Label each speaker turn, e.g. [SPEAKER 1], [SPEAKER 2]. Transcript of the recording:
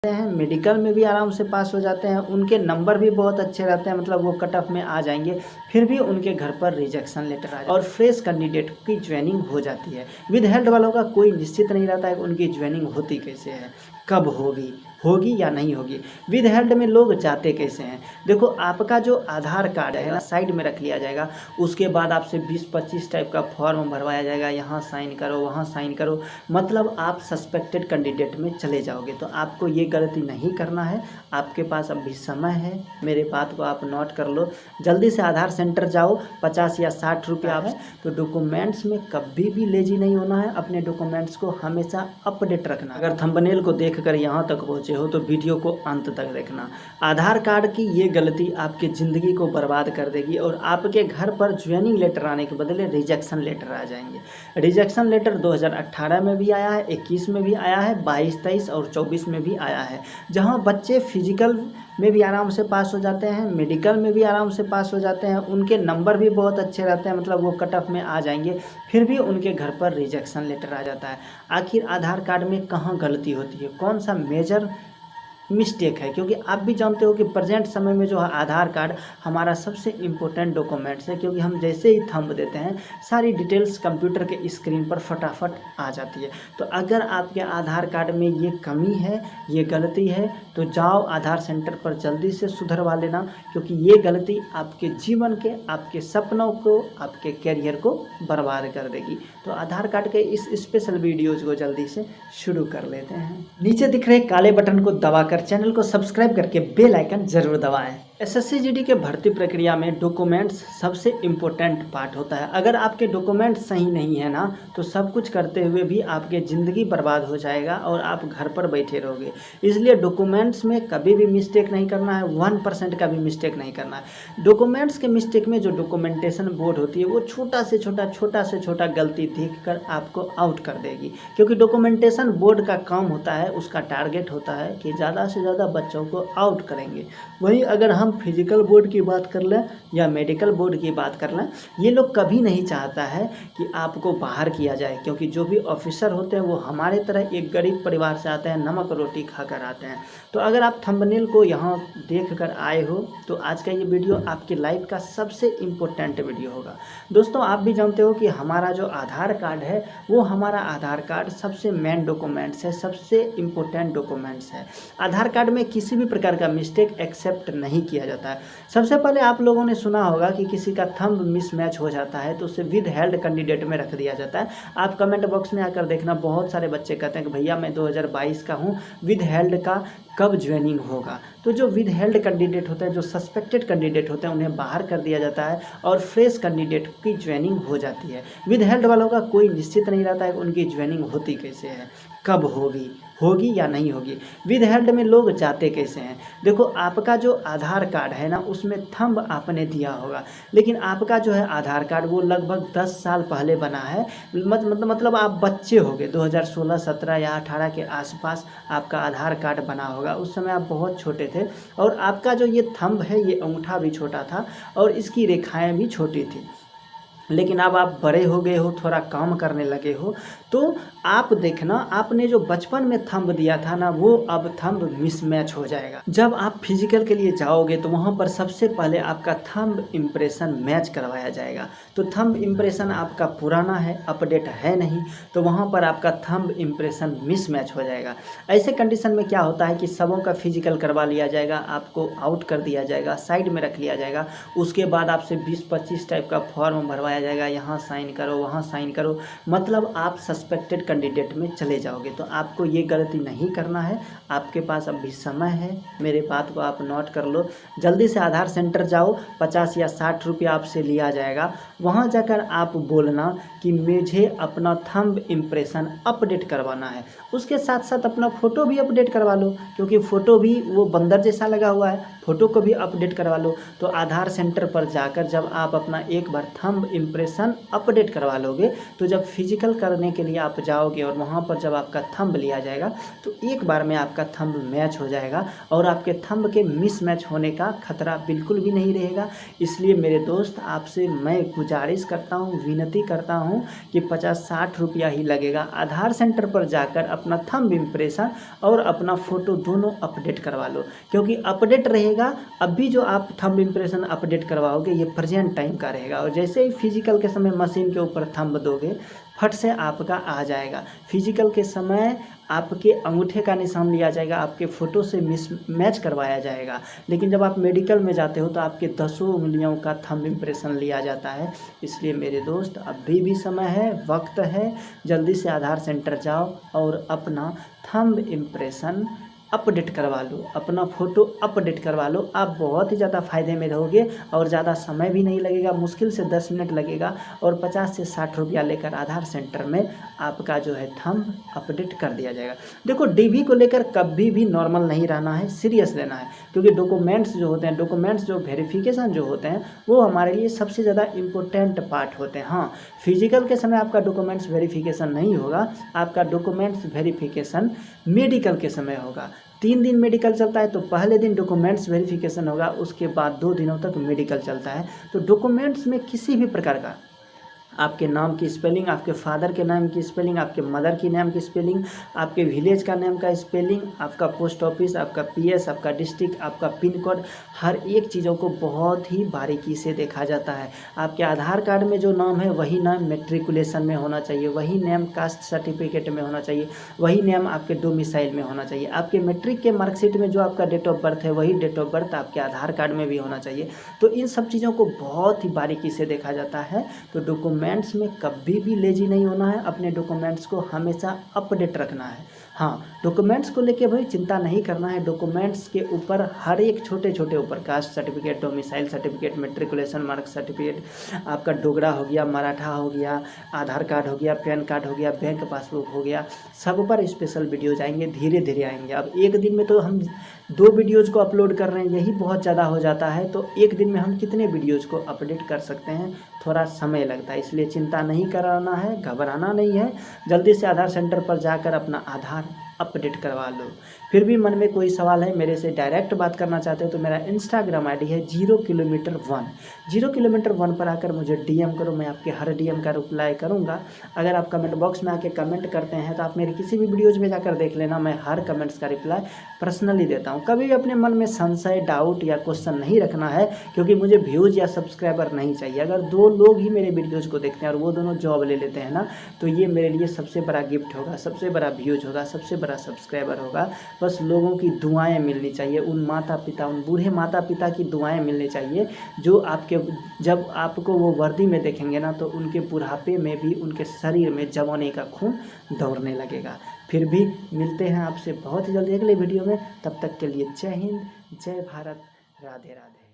[SPEAKER 1] हैं, मेडिकल में भी आराम से पास हो जाते हैं, उनके नंबर भी बहुत अच्छे रहते हैं, मतलब वो कट ऑफ में आ जाएंगे, फिर भी उनके घर पर रिजेक्शन लेटर आ जाए और फ्रेश कैंडिडेट की ज्वाइनिंग हो जाती है। विद हेल्थ वालों का कोई निश्चित नहीं रहता है कि उनकी ज्वाइनिंग होती कैसे है, कब होगी या नहीं होगी। विद हेल्थ में लोग जाते कैसे हैं, देखो आपका जो आधार कार्ड है ना साइड में रख लिया जाएगा, उसके बाद आपसे 20-25 टाइप का फॉर्म भरवाया जाएगा, यहाँ साइन करो वहाँ साइन करो, मतलब आप सस्पेक्टेड कैंडिडेट में चले जाओगे। तो आपको ये गलती नहीं करना है, आपके पास अभी समय है, मेरे बात को आप नोट कर लो, जल्दी से आधार सेंटर जाओ, 50 या 60 रुपया है। तो डॉक्यूमेंट्स में कभी भी लेजी नहीं होना है, अपने डॉक्यूमेंट्स को हमेशा अपडेट रखना। अगर थंबनेल को देखकर यहाँ तक पहुँचे हो तो वीडियो को अंत तक देखना। आधार कार्ड की ये गलती आपकी ज़िंदगी को बर्बाद कर देगी और आपके घर पर ज्वाइनिंग लेटर आने के बदले रिजेक्शन लेटर आ जाएंगे। रिजेक्शन लेटर 2018 में भी आया है, 21 में भी आया है, 22, 23 और 24 में भी आया है, जहाँ बच्चे फिजिकल में भी आराम से पास हो जाते हैं, मेडिकल में भी आराम से पास हो जाते हैं, उनके नंबर भी बहुत अच्छे रहते हैं, मतलब वो कट ऑफ में आ जाएंगे, फिर भी उनके घर पर रिजेक्शन लेटर आ जाता है। आखिर आधार कार्ड में कहाँ गलती होती है, कौन सा मेजर मिस्टेक है, क्योंकि आप भी जानते हो कि प्रेजेंट समय में जो है आधार कार्ड हमारा सबसे इम्पोर्टेंट डॉक्यूमेंट्स है, क्योंकि हम जैसे ही थंब देते हैं सारी डिटेल्स कंप्यूटर के स्क्रीन पर फटाफट आ जाती है। तो अगर आपके आधार कार्ड में ये कमी है, ये गलती है, तो जाओ आधार सेंटर पर जल्दी से सुधरवा लेना, क्योंकि ये गलती आपके जीवन के, आपके सपनों को, आपके कैरियर को बर्बाद कर देगी। तो आधार कार्ड के इस स्पेशल वीडियोज़ को जल्दी से शुरू कर लेते हैं। नीचे दिख रहे काले बटन को दबाकर चैनल को सब्सक्राइब करके बेल आइकन जरूर दबाएं। एसएससी जीडी के भर्ती प्रक्रिया में डॉक्यूमेंट्स सबसे इम्पोर्टेंट पार्ट होता है। अगर आपके डॉक्यूमेंट्स सही नहीं है ना, तो सब कुछ करते हुए भी आपकी ज़िंदगी बर्बाद हो जाएगा और आप घर पर बैठे रहोगे। इसलिए डॉक्यूमेंट्स में कभी भी मिस्टेक नहीं करना है, 1% का भी मिस्टेक नहीं करना है। डॉक्यूमेंट्स के मिस्टेक में जो डॉक्यूमेंटेशन बोर्ड होती है वो छोटा से छोटा गलती देखकर आपको आउट कर देगी, क्योंकि डॉक्यूमेंटेशन बोर्ड का काम होता है, उसका टारगेट होता है कि ज़्यादा से ज़्यादा बच्चों को आउट करेंगे। वहीं अगर हम फिजिकल बोर्ड की बात कर लें या मेडिकल बोर्ड की बात कर लें, ये लोग कभी नहीं चाहता है कि आपको बाहर किया जाए, क्योंकि जो भी ऑफिसर होते हैं वो हमारे तरह एक गरीब परिवार से आते हैं, नमक रोटी खाकर आते हैं। तो अगर आप थंबनेल को यहाँ देख कर आए हो तो आज का ये वीडियो आपकी लाइफ का सबसे इम्पोर्टेंट वीडियो होगा। दोस्तों आप भी जानते हो कि हमारा जो आधार कार्ड है वो हमारा आधार कार्ड सबसे मेन डॉक्यूमेंट्स है, सबसे इम्पोर्टेंट डॉक्यूमेंट्स है। आधार कार्ड में किसी भी प्रकार का मिस्टेक एक्सेप्ट नहीं किया जाता है। सबसे पहले आप लोगों ने सुना होगा कि किसी का थंब मिसमैच हो जाता है तो उसे विद हेल्ड कैंडिडेट में रख दिया जाता है। आप कमेंट बॉक्स में आकर देखना, बहुत सारे बच्चे कहते हैं कि भैया मैं 2022 का हूँ, विद हेल्ड का कब ज्वाइनिंग होगा। तो जो विद हेल्ड कैंडिडेट होते हैं, जो सस्पेक्टेड कैंडिडेट होते हैं, उन्हें बाहर कर दिया जाता है और फ्रेश कैंडिडेट की ज्वाइनिंग हो जाती है। विद हेल्ड वालों का कोई निश्चित नहीं रहता है कि उनकी ज्वाइनिंग होती कैसे है, कब होगी या नहीं होगी। विद हेल्ड में लोग जाते कैसे हैं, देखो आपका जो आधार कार्ड है ना उसमें थंब आपने दिया होगा, लेकिन आपका जो है आधार कार्ड वो लगभग 10 साल पहले बना है, मतलब आप बच्चे होगे, 2016, 17 या 18 के आसपास आपका आधार कार्ड बना होगा। उस समय आप बहुत छोटे थे और आपका जो ये थंब है ये अंगूठा भी छोटा था और इसकी रेखाएं भी छोटी थी। लेकिन अब आप बड़े हो गए हो, थोड़ा काम करने लगे हो, तो आप देखना आपने जो बचपन में थंब दिया था ना वो अब थंब मिसमैच हो जाएगा। जब आप फिजिकल के लिए जाओगे तो वहाँ पर सबसे पहले आपका थंब इम्प्रेशन मैच करवाया जाएगा। तो थंब इम्प्रेशन आपका पुराना है, अपडेट है नहीं, तो वहाँ पर आपका थंब इम्प्रेशन मिसमैच हो जाएगा। ऐसे कंडीशन में क्या होता है कि सबों का फिजिकल करवा लिया जाएगा, आपको आउट कर दिया जाएगा, साइड में रख लिया जाएगा, उसके बाद आपसे 20-25 टाइप का फॉर्म भरवाया जाएगा, यहाँ साइन करो वहाँ साइन करो, मतलब आप सस्पेक्टेड कैंडिडेट में चले जाओगे। तो आपको ये गलती नहीं करना है, आपके पास अभी समय है, मेरे बात को आप नोट कर लो, जल्दी से आधार सेंटर जाओ, 50 या 60 रुपया आपसे लिया जाएगा, वहाँ जाकर आप बोलना कि मुझे अपना थंब इम्प्रेशन अपडेट करवाना है। उसके साथ साथ अपना फ़ोटो भी अपडेट करवा लो, क्योंकि फ़ोटो भी वो बंदर जैसा लगा हुआ है, फ़ोटो को भी अपडेट करवा लो। तो आधार सेंटर पर जाकर जब आप अपना एक बार थंब इम्प्रेशन अपडेट करवा लोगे, तो जब फिजिकल करने के लिए आप जाओगे और वहाँ पर जब आपका थंब लिया जाएगा तो एक बार में आपका थंब मैच हो जाएगा और आपके थंब के मिसमैच होने का खतरा बिल्कुल भी नहीं रहेगा। इसलिए मेरे दोस्त, आपसे मैं गुजारिश करता हूँ, विनती करता हूँ कि 50-60 रुपया ही लगेगा। आधार सेंटर पर जाकर अपना थंब इम्प्रेशन और अपना फ़ोटो दोनों अपडेट करवा लो, क्योंकि अपडेट रहेगा। अभी जो आप थंब इम्प्रेशन अपडेट करवाओगे ये प्रेजेंट टाइम का रहेगा, और जैसे ही फिजिकल के समय मशीन के ऊपर थंब दोगे फट से आपका आ जाएगा। फिजिकल के समय आपके अंगूठे का निशान लिया जाएगा, आपके फ़ोटो से मैच करवाया जाएगा, लेकिन जब आप मेडिकल में जाते हो तो आपके 10 उंगलियों का थंब इम्प्रेशन लिया जाता है। इसलिए मेरे दोस्त, अभी भी समय है, वक्त है, जल्दी से आधार सेंटर जाओ और अपना थंब इम्प्रेशन अपडेट करवा लो, अपना फ़ोटो अपडेट करवा लो। आप बहुत ही ज़्यादा फ़ायदे में रहोगे और ज़्यादा समय भी नहीं लगेगा, मुश्किल से 10 मिनट लगेगा और 50 से 60 रुपया लेकर आधार सेंटर में आपका जो है थंब अपडेट कर दिया जाएगा। देखो, डीवी को लेकर कभी भी नॉर्मल नहीं रहना है, सीरियस लेना है, क्योंकि डॉक्यूमेंट्स जो होते हैं, डॉक्यूमेंट्स जो वेरिफिकेशन जो होते हैं वो हमारे लिए सबसे ज़्यादा इम्पोर्टेंट पार्ट होते हैं। हाँ, फिजिकल के समय आपका डॉक्यूमेंट्स वेरिफिकेशन नहीं होगा, आपका डॉक्यूमेंट्स वेरिफिकेशन मेडिकल के समय होगा। 3 दिन मेडिकल चलता है तो पहले दिन डॉक्यूमेंट्स वेरिफिकेशन होगा, उसके बाद 2 दिनों तक मेडिकल चलता है। तो डॉक्यूमेंट्स में किसी भी प्रकार का आपके नाम की स्पेलिंग, आपके फादर के नाम की स्पेलिंग, आपके मदर की नाम की स्पेलिंग, आपके विलेज का नाम का स्पेलिंग, आपका पोस्ट ऑफिस, आपका पीएस, आपका डिस्ट्रिक्ट, आपका पिन कोड, हर एक चीज़ों को बहुत ही बारीकी से देखा जाता है। आपके आधार कार्ड में जो नाम है वही नाम मैट्रिकुलेशन में होना चाहिए, वही नेम कास्ट सर्टिफिकेट में होना चाहिए, वही नेम आपके डोमिसाइल में होना चाहिए। आपके मैट्रिक के मार्कशीट में जो आपका डेट ऑफ बर्थ है वही डेट ऑफ बर्थ आपके आधार कार्ड में भी होना चाहिए। तो इन सब चीज़ों को बहुत ही बारीकी से देखा जाता है। तो डॉक्यूमेंट्स में कभी भी लेजी नहीं होना है, अपने डॉक्यूमेंट्स को हमेशा अपडेट रखना है। हाँ, डॉक्यूमेंट्स को लेके भाई चिंता नहीं करना है। डॉक्यूमेंट्स के ऊपर हर एक छोटे छोटे ऊपर caste certificate, domicile certificate, matriculation mark certificate, आपका डोगरा हो गया, मराठा हो गया, आधार कार्ड हो गया, पैन कार्ड हो गया, बैंक पासबुक हो गया, सब पर स्पेशल वीडियोज आएंगे, धीरे धीरे आएंगे। अब एक दिन में तो हम 2 वीडियोज को अपलोड कर रहे हैं, यही बहुत ज़्यादा हो जाता है। तो एक दिन में हम कितने वीडियोज को अपडेट कर सकते हैं, थोड़ा समय लगता है। इसलिए चिंता नहीं कराना है, घबराना नहीं है, जल्दी से आधार सेंटर पर जाकर अपना आधार अपडेट करवा लो। फिर भी मन में कोई सवाल है, मेरे से डायरेक्ट बात करना चाहते हो तो मेरा इंस्टाग्राम आईडी है 0km1। 0km1 पर आकर मुझे डीएम करो, मैं आपके हर डीएम का रिप्लाई करूंगा। अगर आप कमेंट बॉक्स में आके कमेंट करते हैं तो आप मेरे किसी भी वीडियोज में जाकर देख लेना, मैं हर कमेंट्स का रिप्लाई पर्सनली देता हूँ। कभी भी अपने मन में संशय, डाउट या क्वेश्चन नहीं रखना है, क्योंकि मुझे व्यूज़ या सब्सक्राइबर नहीं चाहिए। अगर 2 लोग ही मेरे वीडियोज़ को देखते हैं और वो दोनों जॉब ले लेते हैं ना, तो ये मेरे लिए सबसे बड़ा गिफ्ट होगा, सबसे बड़ा व्यूज़ होगा, सबसे बड़ा सब्सक्राइबर होगा। बस लोगों की दुआएं मिलनी चाहिए, उन माता पिता, उन बूढ़े माता पिता की दुआएं मिलनी चाहिए, जो आपके जब आपको वो वर्दी में देखेंगे ना तो उनके बुढ़ापे में भी उनके शरीर में जवानी का खून दौड़ने लगेगा। फिर भी मिलते हैं आपसे बहुत ही जल्दी अगले वीडियो में, तब तक के लिए जय हिंद, जय भारत, राधे राधे।